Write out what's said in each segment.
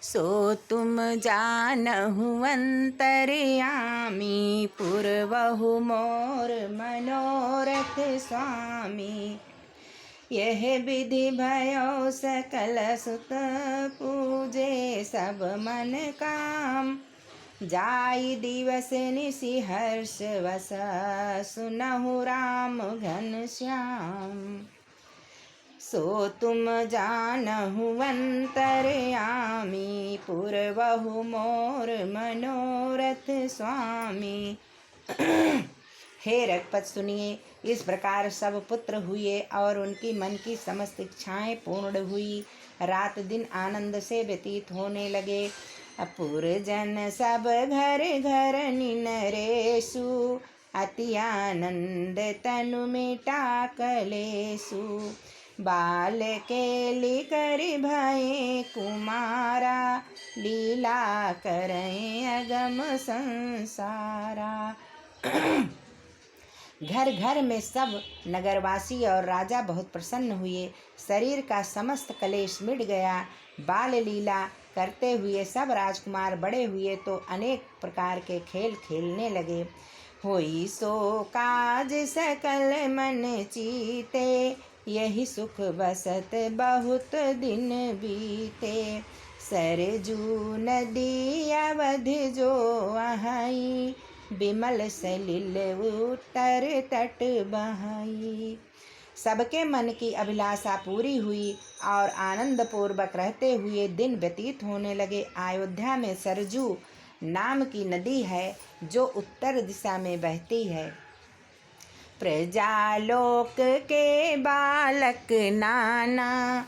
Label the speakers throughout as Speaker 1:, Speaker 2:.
Speaker 1: सो तुम जानहु अंतर्यामी, पूर्वहु मोर मनोरथ स्वामी। यह विधि भयो सकल सुत पूजे, सब मन काम जाई दिवस निशि हर्ष वस, सुनहु राम घन श्याम। सो तुम जानहु अंतर्यामी, पूर्वहु मोर मनोरथ स्वामी। हे रघुपत सुनिए, इस प्रकार सब पुत्र हुए और उनकी मन की समस्त इच्छाएं पूर्ण हुई। रात दिन आनंद से व्यतीत होने लगे। अपुरजन सब घर घर निनरेसु, अति आनंद तनु मिटा कलेसु। बाल केली कर भये कुमारा, लीला करें अगम संसारा। घर घर में सब नगरवासी और राजा बहुत प्रसन्न हुए। शरीर का समस्त कलेश मिट गया। बाल लीला करते हुए सब राजकुमार बड़े हुए तो अनेक प्रकार के खेल खेलने लगे। होई सो काज सकल मन चीते, यही सुख बसत बहुत दिन बीते। सरजू नदी अवध जो आई, बिमल सलिल उत्तर तट बहाई। सबके मन की अभिलाषा पूरी हुई और आनंद पूर्वक रहते हुए दिन व्यतीत होने लगे। अयोध्या में सरजू नाम की नदी है जो उत्तर दिशा में बहती है। प्रजालोक के बालक नाना,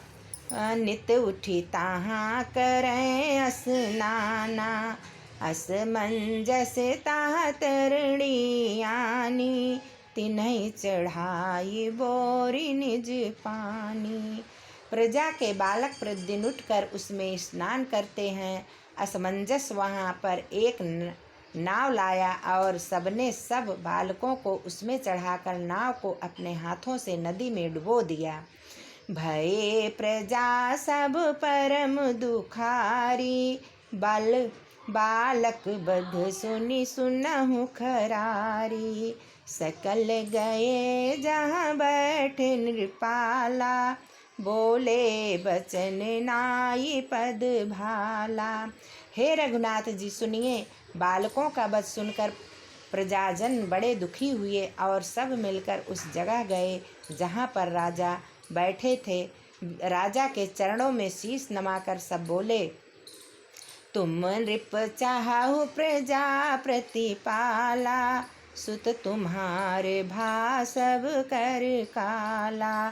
Speaker 1: नित उठी ताहाँ करें स्नाना। असमंजस ताह तरणी आनी, तिन्हीं चढ़ाई बोरी निज पानी। प्रजा के बालक प्रतिदिन उठकर उसमें स्नान करते हैं। असमंजस वहाँ पर एक नाव लाया और सबने सब बालकों को उसमें चढ़ाकर नाव को अपने हाथों से नदी में डुबो दिया। भये प्रजा सब परम दुखारी, बालक बध सुनी सुनहु खरारी। सकल गए जहाँ बैठे नृपाला, बोले बचन नाई पद भाला। हे रघुनाथ जी सुनिए, बालकों का वध सुनकर प्रजाजन बड़े दुखी हुए और सब मिलकर उस जगह गए जहाँ पर राजा बैठे थे। राजा के चरणों में शीश नमाकर सब बोले, तुम नृप चाहु प्रजा प्रतिपाला, सुत तुम्हारे भा सब कर काला।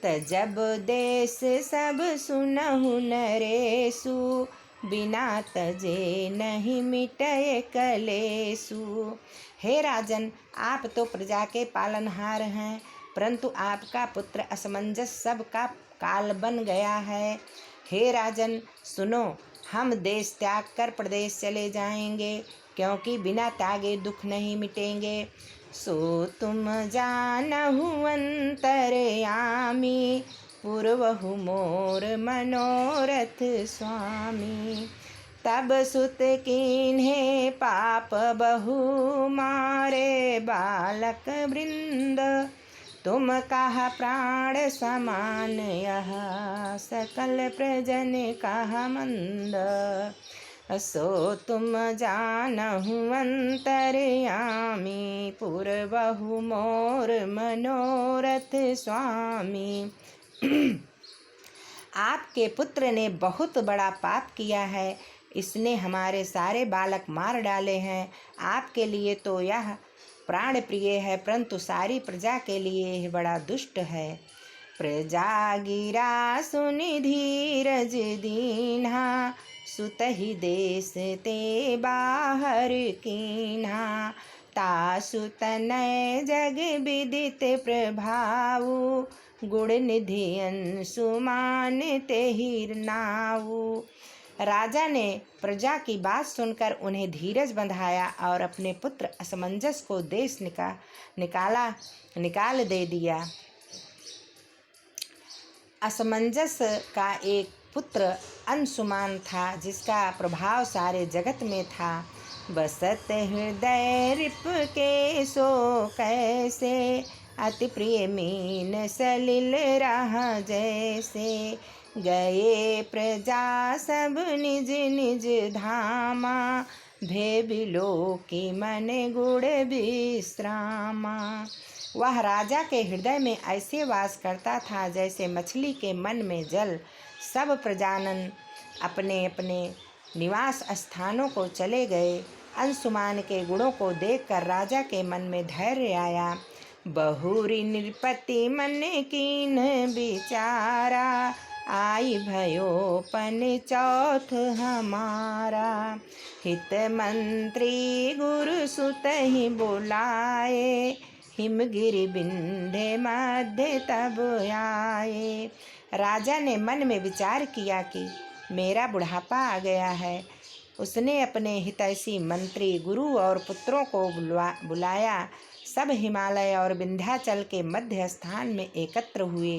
Speaker 1: तजब देश सब सुनहु नरेसु, बिना तजे नहीं मिटय कलेसु। हे राजन, आप तो प्रजा के पालनहार हैं, परंतु आपका पुत्र असमंजस सब का काल बन गया है। हे राजन सुनो, हम देश त्याग कर प्रदेश चले जाएंगे, क्योंकि बिना त्यागे दुख नहीं मिटेंगे। सो तुम जानहु अंतर्यामी, पूर्वहु मोर मनोरथ स्वामी। तब सुत कीन्हे पाप बहु मारे, बालक वृंद तुम कहा प्राण समान यह, सकल प्रजन कहा मंद। सो तुम जानहु अंतर्यामी, पूर्वहु मोर मनोरथ स्वामी। आपके पुत्र ने बहुत बड़ा पाप किया है, इसने हमारे सारे बालक मार डाले हैं। आपके लिए तो यह प्राण प्रिय है, परंतु सारी प्रजा के लिए यह बड़ा दुष्ट है। प्रजा गिरा सुनि धीरज दीन्हा, सुतहि देश ते बाहर कीन्हा। तासु तनय जग विदित प्रभावु, गुण निधि अंशुमान तेहि नाऊ। राजा ने प्रजा की बात सुनकर उन्हें धीरज बंधाया और अपने पुत्र असमंजस को देश निकाल दे दिया। असमंजस का एक पुत्र अंशुमान था, जिसका प्रभाव सारे जगत में था। बसत हृदय रिप के सो कैसे, अति प्रिय मीन सलिल रहा जैसे। गए प्रजा सब निज निज धामा, भे बिलो की मन गुड़ विश्रामा। वह राजा के हृदय में ऐसे वास करता था जैसे मछली के मन में जल। सब प्रजानन अपने अपने निवास स्थानों को चले गए। अंशुमान के गुणों को देखकर राजा के मन में धैर्य आया। बहुरी नृपति मन कीन विचारा, आई भयोपन चौथ हमारा। हित मंत्री गुरु सुत ही बुलाए, हिमगिरि बिंध्य मध्य तब आए। राजा ने मन में विचार किया कि मेरा बुढ़ापा आ गया है। उसने अपने हितैषी मंत्री गुरु और पुत्रों को बुलाया। सब हिमालय और विंध्याचल के मध्य स्थान में एकत्र हुए।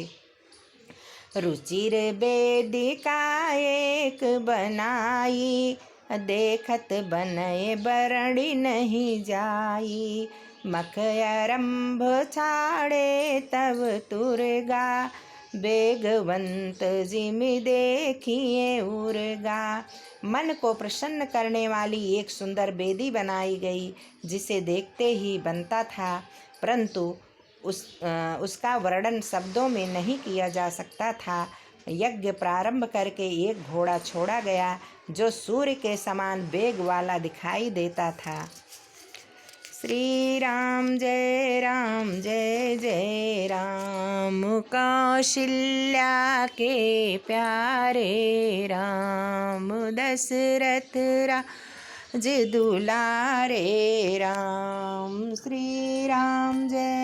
Speaker 1: रुचिर वेदिका एक बनाई, देखत बनय बरणी नहीं जाई। मख आरंभ छाड़े तब तुरगा, बेगवंत जिमि देखिए उर्गा। मन को प्रसन्न करने वाली एक सुंदर बेदी बनाई गई, जिसे देखते ही बनता था, परंतु उसका वर्णन शब्दों में नहीं किया जा सकता था। यज्ञ प्रारंभ करके एक घोड़ा छोड़ा गया, जो सूर्य के समान वेग वाला दिखाई देता था। श्री राम जय जय राम, कौशल्या के प्यारे राम। दशरथ राज दुलारे राम।